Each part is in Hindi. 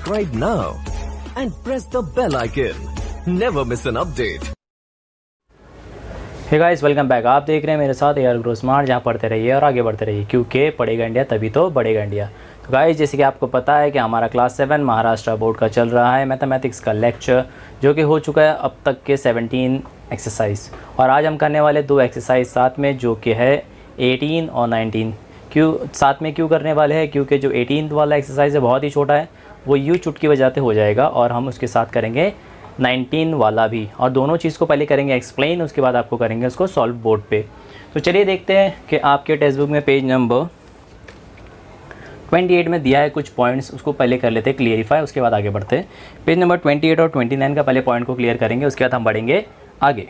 subscribe now and press the bell icon. Never miss an update. Hey guys, welcome back. आप देख रहे हैं मेरे साथ एआर ग्रो स्मार्ट, जहाँ पढ़ते रहिए और आगे बढ़ते रहिए, क्योंकि पढ़ेगा इंडिया तभी तो बढ़ेगा इंडिया। तो गाइस, जैसे कि आपको पता है कि हमारा क्लास 7 महाराष्ट्र बोर्ड का चल रहा है मैथमेटिक्स का लेक्चर, जो कि हो चुका है अब तक के 17 एक्सरसाइज। और आज हम करने वाले 2 एक्सरसाइज साथ में, जो कि है 18 और 19। क्यों साथ में क्यों करने वाले हैं? क्योंकि जो 18 वाला एक्सरसाइज है बहुत ही छोटा है, वो यूँ चुटकी बजाते हो जाएगा, और हम उसके साथ करेंगे 19 वाला भी। और दोनों चीज़ को पहले करेंगे एक्सप्लेन, उसके बाद आपको करेंगे उसको सॉल्व बोर्ड पे। तो चलिए देखते हैं कि आपके टेक्स्ट बुक में पेज नंबर 28 में दिया है कुछ पॉइंट्स, उसको पहले कर लेते हैं क्लियरिफाई, उसके बाद आगे बढ़ते हैं। पेज नंबर 28 और 29 का पहले पॉइंट को क्लियर करेंगे, उसके बाद हम बढ़ेंगे आगे।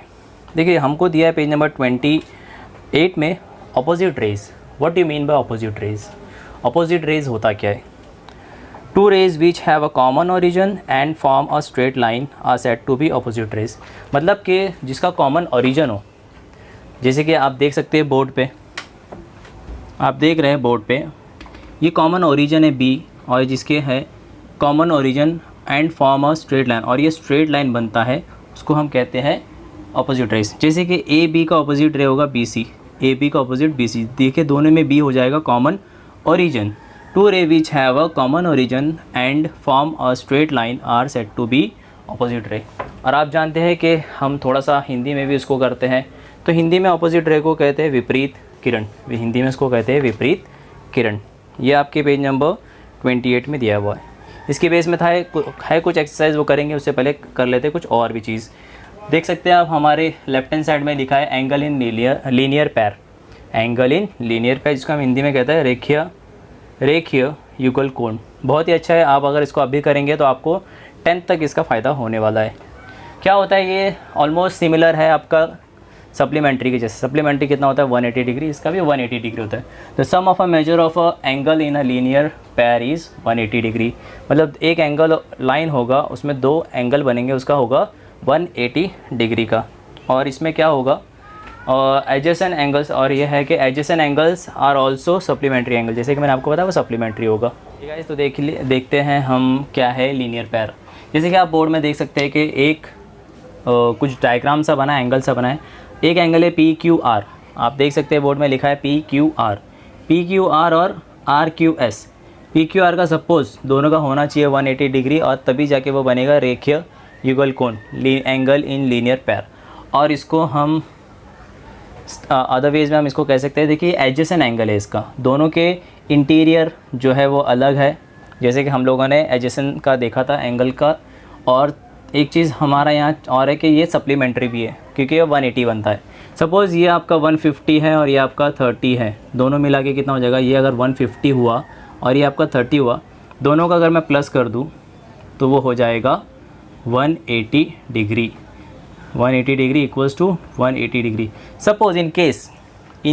देखिए, हमको दिया है पेज नंबर 28 में opposite raise. What do you mean by opposite raise? Opposite raise होता क्या है? Two rays which have a common origin and form a straight line are said to be opposite rays। मतलब कि जिसका कॉमन ओरिजिन हो, जैसे कि आप देख सकते हैं बोर्ड पे, आप देख रहे हैं बोर्ड पे, ये कॉमन ओरिजिन है B, और जिसके है common origin and form a straight line, और ये स्ट्रेट लाइन बनता है, उसको हम कहते हैं अपोजिट रेज। जैसे कि ए बी का अपोजिट रे होगा BC, ए बी का अपोजिट BC। देखिए, दोनों में B हो जाएगा common origin. Two rays which have a common origin and form a straight line are said to be opposite ray। और आप जानते हैं कि हम थोड़ा सा हिंदी में भी इसको करते हैं, तो हिंदी में ऑपोजिट रे को कहते हैं विपरीत किरण, हिंदी में इसको कहते हैं विपरीत किरण। ये आपके पेज नंबर 28 में दिया हुआ है। इसके बेस में है कुछ एक्सरसाइज, वो करेंगे, उससे पहले कर लेते हैं कुछ और भी चीज़। देख सकते हैं आप, हमारे लेफ्ट हैंड साइड में लिखा है एंगल इन लीनियर पैर। एंगल इन लीनियर पैर, जिसको हम हिंदी में कहते हैं रेखीय युगल कोण। बहुत ही अच्छा है, आप अगर इसको अभी करेंगे तो आपको 10th तक इसका फ़ायदा होने वाला है। क्या होता है ये? ऑलमोस्ट सिमिलर है आपका सप्लीमेंट्री के जैसे। सप्लीमेंट्री कितना होता है? 180 डिग्री, इसका भी 180 डिग्री होता है। The sum of a measure of a angle in a linear pair is 180 degree. मतलब एक एंगल लाइन होगा, उसमें 2 एंगल बनेंगे, उसका होगा 180 डिग्री का। और इसमें क्या होगा? एडजेसेंट एंगल्स, और ये है कि adjacent angles are also supplementary angle. जैसे कि मैंने आपको बताया वो सप्लीमेंट्री होगा। ठीक है, तो देखते हैं हम क्या है लीनियर पैर। जैसे कि आप बोर्ड में देख सकते हैं कि एक कुछ डायग्राम सा बना है, एंगल सा बना है। एक एंगल है PQR, आप देख सकते हैं बोर्ड में लिखा है PQR और RQS। PQR का सपोज दोनों का होना चाहिए 180 डिग्री, और तभी जाके वो बनेगा रेखीय युगल कोण, एंगल इन लीनियर पैर। और इसको हम अदर वेज में हम इसको कह सकते हैं, देखिए एडजेसेंट एंगल है इसका, दोनों के इंटीरियर जो है वो अलग है। जैसे कि हम लोगों ने एडजेसेंट का देखा था एंगल का। और एक चीज़ हमारा यहाँ और है कि ये सप्लीमेंट्री भी है, क्योंकि ये 180 बनता है। सपोज़ ये आपका 150 है और ये आपका 30 है, दोनों मिला के कितना हो जाएगा? ये अगर 150 हुआ और ये आपका 30 हुआ, दोनों का अगर मैं प्लस कर दूँ तो वो हो जाएगा 180 degree. 180 degree equals to 180 degree. Suppose in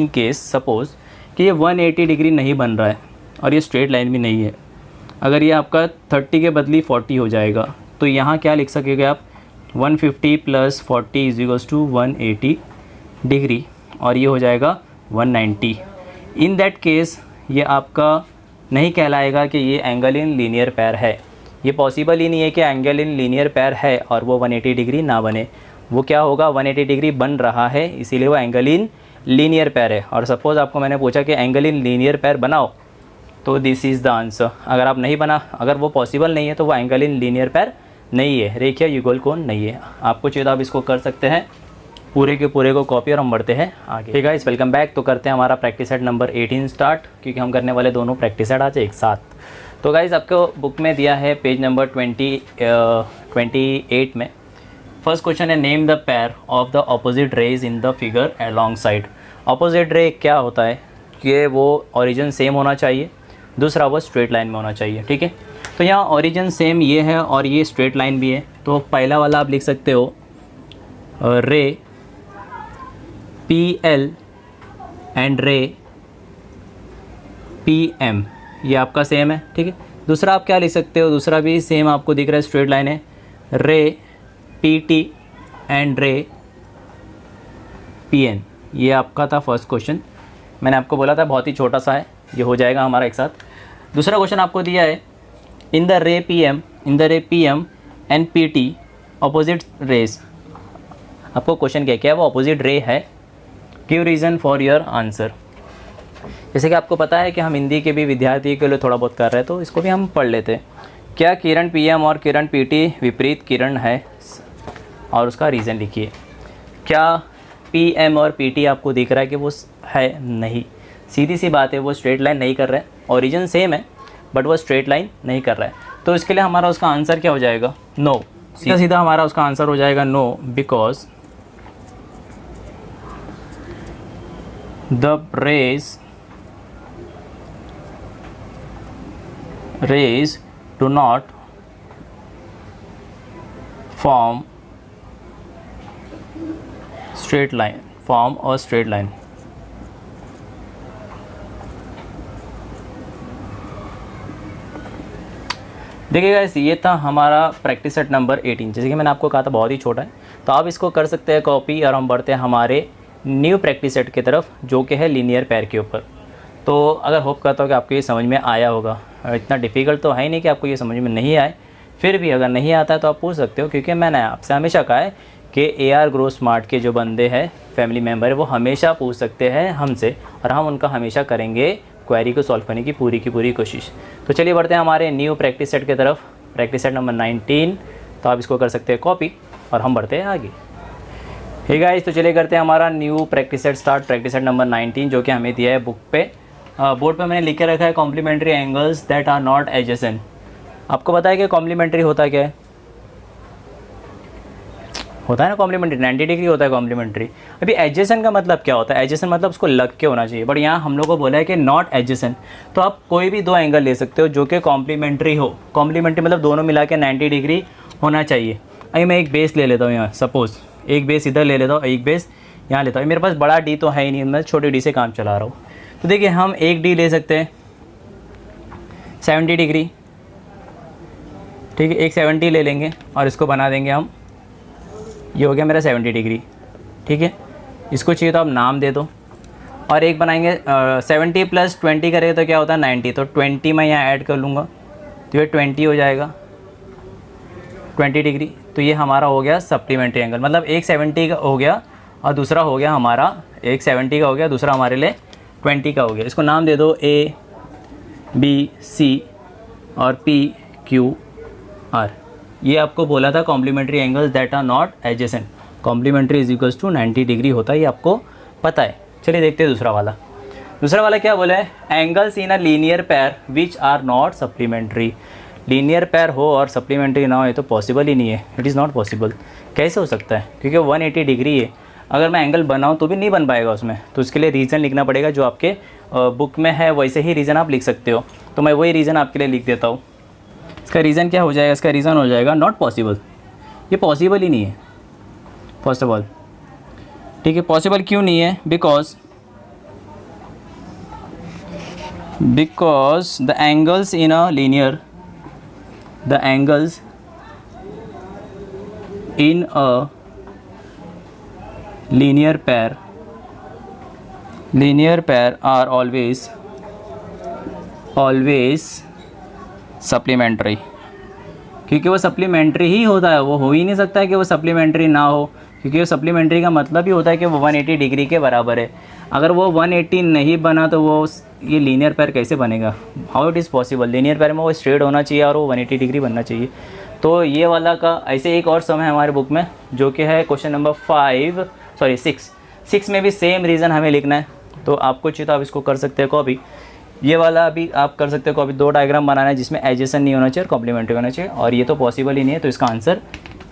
case suppose कि ये 180 डिग्री नहीं बन रहा है और ये स्ट्रेट लाइन भी नहीं है, अगर ये आपका 30 के बदली 40 हो जाएगा, तो यहाँ क्या लिख सकेंगे आप? 150 + 40 = 180 डिग्री, और ये हो जाएगा 190। इन दैट केस ये आपका नहीं कहलाएगा कि ये एंगल इन लीनियर पैर है। ये पॉसिबल ही नहीं है कि एंगल इन लीनियर पैर है और वो 180 डिग्री ना बने। वो क्या होगा? 180 डिग्री बन रहा है, इसीलिए वो एंगल इन लीनियर पैर है। और सपोज़ आपको मैंने पूछा कि एंगल इन लीनियर पैर बनाओ, तो दिस इज़ द आंसर। अगर आप नहीं बना, अगर वो पॉसिबल नहीं है, तो वो एंगल इन लीनियर पैर नहीं है, रेखीय युगल कोण नहीं है। आपको चाहिए तो आप इसको कर सकते हैं, पूरे के पूरे को कॉपी, और हम बढ़ते हैं आगे। ठीक है गाइस, वेलकम बैक। तो करते हैं हमारा प्रैक्टिस सेट नंबर 18 स्टार्ट, क्योंकि हम करने वाले दोनों प्रैक्टिस सेट आज एक साथ। तो गाइस, आपको बुक में दिया है पेज नंबर 28 में। फर्स्ट क्वेश्चन है, name the pair of the opposite rays in the figure alongside. Opposite ray क्या होता है कि वो ओरिजिन सेम होना चाहिए, दूसरा वो स्ट्रेट लाइन में होना चाहिए। ठीक है, तो यहाँ ओरिजिन सेम ये है और ये स्ट्रेट लाइन भी है, तो पहला वाला आप लिख सकते हो रे PL एंड रे PM, ये आपका सेम है। ठीक है, दूसरा आप क्या लिख सकते हो? दूसरा भी सेम आपको दिख रहा है, स्ट्रेट लाइन है, रे PT एंड रे PN। ये आपका था फर्स्ट क्वेश्चन। मैंने आपको बोला था बहुत ही छोटा सा है, ये हो जाएगा हमारा एक साथ। दूसरा क्वेश्चन आपको दिया है, इन द रे PM इन द रे PM and PT opposite rays। आपको क्वेश्चन क्या है, वो अपोजिट रे है। Give reason for your answer. जैसे कि आपको पता है कि हम हिंदी के भी विद्यार्थी के लिए थोड़ा बहुत कर रहे हैं, तो इसको भी हम पढ़ लेते हैं। क्या किरण PM और किरण PT विपरीत किरण है, और उसका रीज़न लिखिए। क्या PM और PT आपको दिख रहा है कि वो है? नहीं, सीधी सी बात है, वो स्ट्रेट लाइन नहीं कर रहा है। ओरिजिन सेम है बट वो स्ट्रेट लाइन नहीं कर रहा है, तो इसके लिए हमारा उसका आंसर क्या हो जाएगा? नो। सीधा सीधा हमारा उसका आंसर हो जाएगा no, because the rays do not form straight line, form a straight line। देखिएगा, ये था हमारा प्रैक्टिस सेट नंबर 18। जैसे कि मैंने आपको कहा था बहुत ही छोटा है, तो आप इसको कर सकते हैं कॉपी, और हम बढ़ते हैं हमारे न्यू प्रैक्टिस सेट की तरफ, जो कि है लीनियर पेयर के ऊपर। तो अगर होप करता हूँ कि आपको ये समझ में आया होगा। इतना डिफ़िकल्ट तो है ही नहीं कि आपको ये समझ में नहीं आए, फिर भी अगर नहीं आता है तो आप पूछ सकते हो, क्योंकि मैंने आपसे हमेशा कहा है कि AR ग्रो स्मार्ट के जो बंदे हैं, फैमिली मेम्बर है, वो हमेशा पूछ सकते हैं हमसे, और हम उनका हमेशा करेंगे क्वेरी को सॉल्व करने की पूरी कोशिश। तो चलिए बढ़ते हैं हमारे न्यू प्रैक्टिस सेट की तरफ, प्रैक्टिस सेट नंबर 19। तो आप इसको कर सकते हैं कॉपी, और हम बढ़ते हैं आगे। हे गाइस, तो चलिए करते हैं हमारा new practice set start. Practice set number 19 जो कि हमें दिया है बुक पे, बोर्ड पे मैंने लिख के रखा है complementary angles that are not adjacent. आपको पता है कि कॉम्प्लीमेंट्री होता क्या है? होता है ना कॉम्प्लीमेंट्री, 90 डिग्री होता है कॉम्प्लीमेंट्री। अभी एडजेसेंट का मतलब क्या होता है? एडजेसेंट मतलब उसको लग के होना चाहिए, बट यहाँ हम लोग को बोला है कि नॉट एडजेसेंट। तो आप कोई भी दो एंगल ले सकते हो जो कि कॉम्प्लीमेंट्री हो। कॉम्प्लीमेंट्री मतलब दोनों मिला के 90 डिग्री होना चाहिए। अभी मैं एक बेस ले लेता हूँ यहाँ, सपोज़ एक बेस इधर ले लेता हूँ, एक बेस यहाँ लेता हूँ। मेरे पास बड़ा D तो है ही नहीं, मैं छोटे D से काम चला रहा हूँ। तो देखिए, हम एक D ले सकते हैं 70 डिग्री, ठीक है, एक 70 ले लेंगे और इसको बना देंगे हम, ये हो गया मेरा 70 डिग्री, ठीक है। इसको चाहिए तो आप नाम दे दो, और एक बनाएंगे 70 + 20 करेंगे तो क्या होता है 90, तो 20 मैं यहाँ ऐड कर लूँगा, तो ये 20 हो जाएगा 20 डिग्री। तो ये हमारा हो गया सप्लीमेंट्री एंगल, मतलब एक 70 का हो गया और दूसरा हो गया हमारा, एक 70 का हो गया, दूसरा हमारे लिए 20 का हो गया। इसको नाम दे दो A B C और P Q R। ये आपको बोला था complementary angles that are not adjacent. Complementary is equals to 90 degree होता है, ये आपको पता है। चलिए देखते हैं दूसरा वाला। दूसरा वाला क्या बोला है? Angles in a linear pair which are not supplementary. Linear pair हो और सप्लीमेंट्री ना हो, ये तो पॉसिबल ही नहीं है, इट इज़ नॉट पॉसिबल। कैसे हो सकता है? क्योंकि 180 डिग्री है, अगर मैं एंगल बनाऊँ तो भी नहीं बन पाएगा उसमें, तो उसके लिए रीज़न लिखना पड़ेगा जो आपके बुक में है, वैसे ही रीज़न आप लिख सकते हो। तो मैं वही रीज़न आपके लिए लिख देता हूँ। इसका रीज़न क्या हो जाएगा? इसका रीज़न हो जाएगा नॉट पॉसिबल। ये पॉसिबल ही नहीं है फर्स्ट ऑफ ऑल, ठीक है। पॉसिबल क्यों नहीं है? Because the angles in a linear, the angles in a linear pair are always supplementary। क्योंकि वो सप्लीमेंट्री ही होता है, वो हो ही नहीं सकता है कि वो सप्लीमेंट्री ना हो, क्योंकि वो सप्लीमेंट्री का मतलब ही होता है कि वो 180 डिग्री के बराबर है। अगर वो 180 नहीं बना तो वो ये लीनियर पेयर कैसे बनेगा? How it is possible? Linear pair में वो स्ट्रेट होना चाहिए और वो 180 डिग्री बनना चाहिए। तो ये वाला का ऐसे एक और सम है हमारे बुक में, जो कि है क्वेश्चन नंबर 6 में भी सेम रीज़न हमें लिखना है। तो आपको चाहिए तो आप इसको कर सकते हैं कॉपी। ये वाला भी आप कर सकते हो कॉपी। 2 डायग्राम बनाना है जिसमें एडजेसेंट नहीं होना चाहिए और कॉम्प्लीमेंट्री होना चाहिए, और ये तो पॉसिबल ही नहीं है, तो इसका आंसर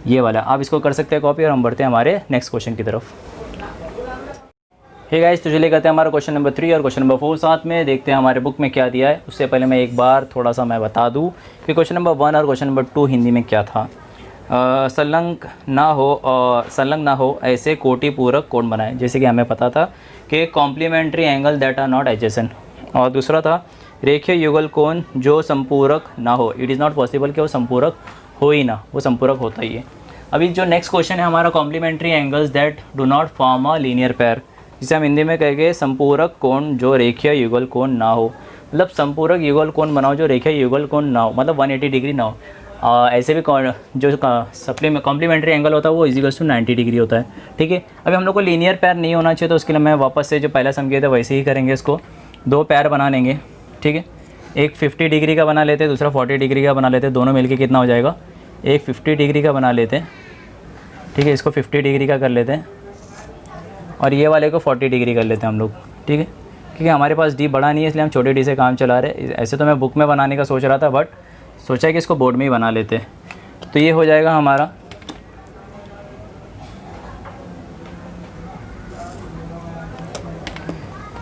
ये वाला। आप इसको कर सकते हैं कॉपी, और हम बढ़ते हैं हमारे नेक्स्ट क्वेश्चन की तरफ। हे गाइस, तो चलिए करते हैं हमारा क्वेश्चन नंबर 3 और क्वेश्चन नंबर 4 साथ में। देखते हैं हमारे बुक में क्या दिया है। उससे पहले मैं एक बार थोड़ा सा मैं बता दूँ कि क्वेश्चन नंबर 1 और क्वेश्चन नंबर 2 हिंदी में क्या था। संलग्न ना हो ऐसे कोटि पूरक कोण बनाए। जैसे कि हमें पता था कि complementary angle that are not adjacent, और दूसरा था रेखीय युगल कोण जो संपूरक ना हो। इट इज़ नॉट पॉसिबल कि वो संपूरक हो ही ना, वो संपूरक होता ही है। अभी जो नेक्स्ट क्वेश्चन है हमारा, complementary angles that do not form a linear pair, जिसे हम हिंदी में कहेंगे संपूरक कोण जो रेखीय युगल कोण ना हो। मतलब संपूरक युगल कोण बनाओ जो रेखीय युगल कोण ना हो, मतलब 180 डिग्री ना हो। ऐसे भी जो कॉम्प्लीमेंट्री एंगल होता है वो इजिकल्स टू 90 डिग्री होता है। ठीक है, अभी हम लोग को लीनियर पैर नहीं होना चाहिए, तो उसके लिए मैं वापस से जो पहला सम किया था वैसे ही करेंगे। इसको 2 पैर बना लेंगे। ठीक है, एक 50 डिग्री का बना लेते हैं, दूसरा 40 डिग्री का बना लेते हैं। दोनों मिलके कितना हो जाएगा, एक 50 डिग्री का बना लेते हैं। ठीक है, इसको 50 डिग्री का कर लेते हैं और ये वाले को 40 डिग्री कर लेते हैं हम लोग। ठीक है, क्योंकि हमारे पास डी बड़ा नहीं है इसलिए हम छोटे डी से काम चला रहे हैं। ऐसे तो मैं बुक में बनाने का सोच रहा था, बट सोचा कि इसको बोर्ड में ही बना लेते हैं। तो ये हो जाएगा हमारा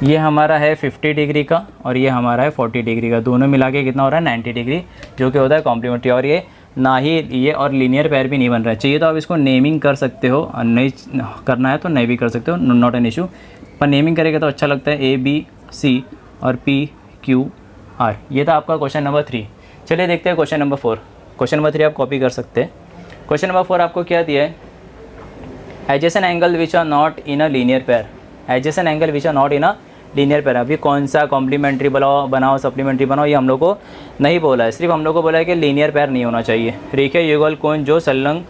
ये हमारा है 50 डिग्री का और ये हमारा है 40 डिग्री का। दोनों मिला के कितना हो रहा है 90 डिग्री, जो कि होता है कॉम्प्लीमेंट्री। और ये ना ही ये और लीनियर पैर भी नहीं बन रहा है। चाहिए तो आप इसको नेमिंग कर सकते हो, और नहीं करना है तो नहीं भी कर सकते हो, नॉट एन इशू। पर नेमिंग करेगा तो अच्छा लगता है, ABC और PQR। ये था आपका क्वेश्चन नंबर 3। चलिए देखते हैं क्वेश्चन नंबर 4। क्वेश्चन नंबर 3 आप कॉपी कर सकते हैं। क्वेश्चन नंबर 4 आपको क्या दिया है, adjacent angle which are not in a linear pair. Adjacent angle which are not in a linear pair. अभी कौन सा कॉम्प्लीमेंट्री बनाओ सप्लीमेंट्री बनाओ, ये हम लोग को नहीं बोला है। सिर्फ हम लोग को बोला है कि लीनियर पैर नहीं होना चाहिए। रेखीय युगल कोण जो संलग्न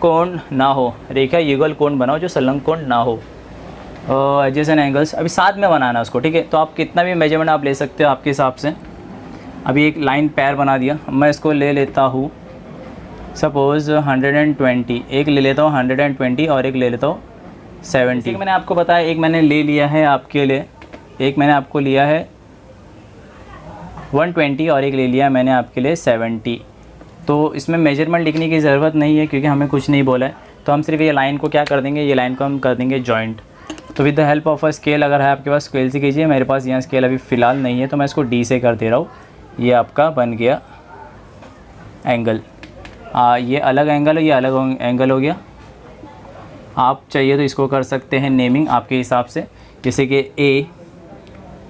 कोण ना हो, रेखीय युगल कोण बनाओ जो संलग्न कोण ना हो। एडजेसेंट एंगल्स अभी साथ में बनाना है उसको। ठीक है, तो आप कितना भी मेजरमेंट आप ले सकते हो आपके हिसाब से। अभी एक लाइन पैर बना दिया, मैं इसको ले लेता हूँ सपोज़ 120, एक ले लेता हूँ 120 और एक ले लेता हूँ 70। मैंने आपको बताया, एक मैंने ले लिया है आपके लिए, एक मैंने आपको लिया है 120 और एक ले लिया मैंने आपके लिए 70। तो इसमें मेजरमेंट लिखने की ज़रूरत नहीं है क्योंकि हमें कुछ नहीं बोला है। तो हम सिर्फ ये लाइन को क्या कर देंगे, ये लाइन को हम कर देंगे जॉइंट। तो with the help of a scale, अगर है आपके पास स्केल से कीजिए। मेरे पास यहाँ स्केल अभी फ़िलहाल नहीं है तो मैं इसको D से कर दे रहा हूँ। ये आपका बन गया एंगल। ये अलग एंगल है, ये अलग एंगल हो गया। आप चाहिए तो इसको कर सकते हैं नेमिंग आपके हिसाब से, जैसे कि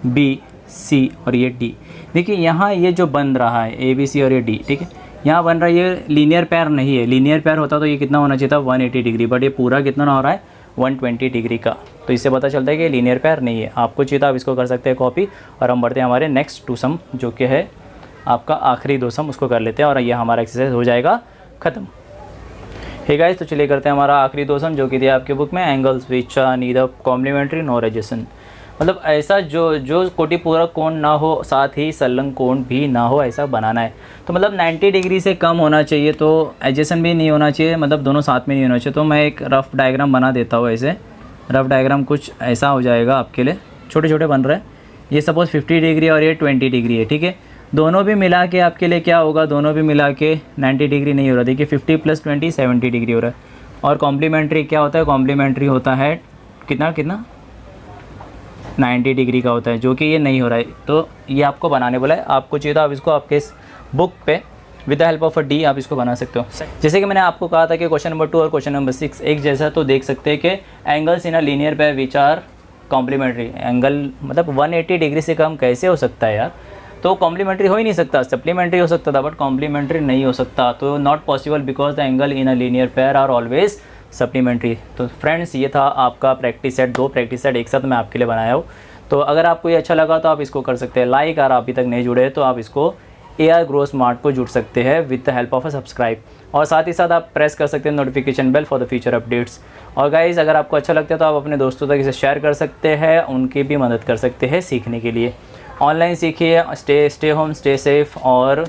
ABC और ये D। देखिए यहाँ ये जो बन रहा है ABC और ये D, ठीक है, यहाँ बन रहा है, ये लीनियर पैर नहीं है। लीनियर पैर होता तो ये कितना होना चाहिए था 180 डिग्री, बट ये पूरा कितना हो रहा है 120 डिग्री का। तो इससे पता चलता है कि लीनियर पैर नहीं है। आपको चाहिए तो आप इसको कर सकते हैं कॉपी। और हम बढ़ते हैं हमारे नेक्स्ट 2 सम, जो कि है आपका आखिरी 2 सम, उसको कर लेते हैं और ये हमारा एक्सरसाइज हो जाएगा ख़त्म। हे गाइस, तो चलिए करते हैं हमारा आखिरी 2 सम, जो कि दिया आपके बुक में, angles which are neither complementary nor adjacent. मतलब ऐसा जो कोटि पूरा कोण ना हो, साथ ही संलग्न कोण भी ना हो, ऐसा बनाना है। तो मतलब 90 डिग्री से कम होना चाहिए, तो एडजेसेंट भी नहीं होना चाहिए, मतलब दोनों साथ में नहीं होना चाहिए। तो मैं एक रफ़ डायग्राम बना देता हूँ। ऐसे रफ़ डायग्राम कुछ ऐसा हो जाएगा आपके लिए, छोटे छोटे बन रहे हैं। ये सपोज़ 50 डिग्री और ये 20 डिग्री है। ठीक है, दोनों भी मिला के आपके लिए क्या होगा, दोनों भी मिला के 90 डिग्री नहीं हो रहा। देखिए 50 + 20 70 डिग्री हो रहा है। और कॉम्प्लीमेंट्री क्या होता है, कॉम्प्लीमेंट्री होता है कितना 90 डिग्री का होता है, जो कि ये नहीं हो रहा है। तो ये आपको बनाने बोला है। आपको चाहिए तो आप इसको आपके बुक पे with the help of a D आप इसको बना सकते हो। जैसे कि मैंने आपको कहा था कि क्वेश्चन नंबर 2 और क्वेश्चन नंबर 6 एक जैसा, तो देख सकते हैं कि एंगल्स इन अ लीनियर पैर विच आर कॉम्प्लीमेंट्री। एंगल मतलब 180 डिग्री से कम कैसे हो सकता है यार। तो कॉम्प्लीमेंट्री हो ही नहीं सकता, सप्लीमेंट्री हो सकता था बट कॉम्प्लीमेंट्री नहीं हो सकता। तो not possible because the angle in a linear पैर आर ऑलवेज सप्लीमेंट्री। तो फ्रेंड्स, ये था आपका प्रैक्टिस सेट। 2 प्रैक्टिस सेट एक साथ मैं आपके लिए बनाया हूँ। तो अगर आपको ये अच्छा लगा तो आप इसको कर सकते हैं लाइक। अगर आप अभी तक नहीं जुड़े हैं तो आप इसको AR Grow Smart को जुड़ सकते हैं with the help of a subscribe. और साथ ही साथ आप प्रेस कर सकते हैं notification bell for the future updates. और गाइज़, अगर आपको अच्छा लगता है तो आप अपने दोस्तों तक इसे शेयर कर सकते हैं, उनकी भी मदद कर सकते हैं सीखने के लिए। ऑनलाइन सीखिए, स्टे होम, स्टे सेफ और